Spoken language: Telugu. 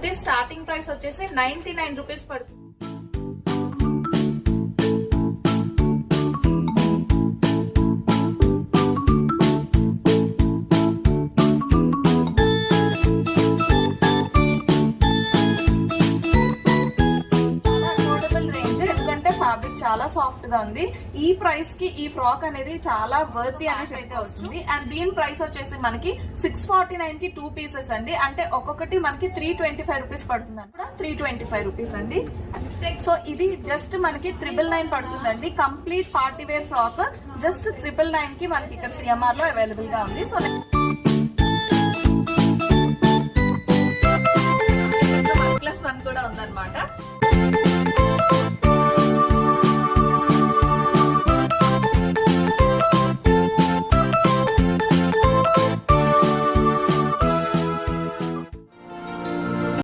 కుర్తీ స్టార్టింగ్ ప్రైస్ వచ్చేసి 99 రూపీస్ పడుతుంది. ఫ్యాబ్రిక్ చాలా సాఫ్ట్ గా ఉంది. ఈ ప్రైస్ కి ఈ ఫ్రాక్ అనేది చాలా వర్తీ అనేసి అయితే వస్తుంది. అండ్ దీని ప్రైస్ వచ్చేసి మనకి 649 కి 2 పీసెస్ అండి. అంటే ఒక్కొక్కటి మనకి 325 రూపీస్ పడుతుంది అనమాట. 325 రూపీస్ అండి. సో ఇది జస్ట్ మనకి 999 పడుతుందండి. Complete party wear frock just 999 కి మనకి ఇక్కడ సిఎంఆర్ లో అవైలబుల్ గా ఉంది. సో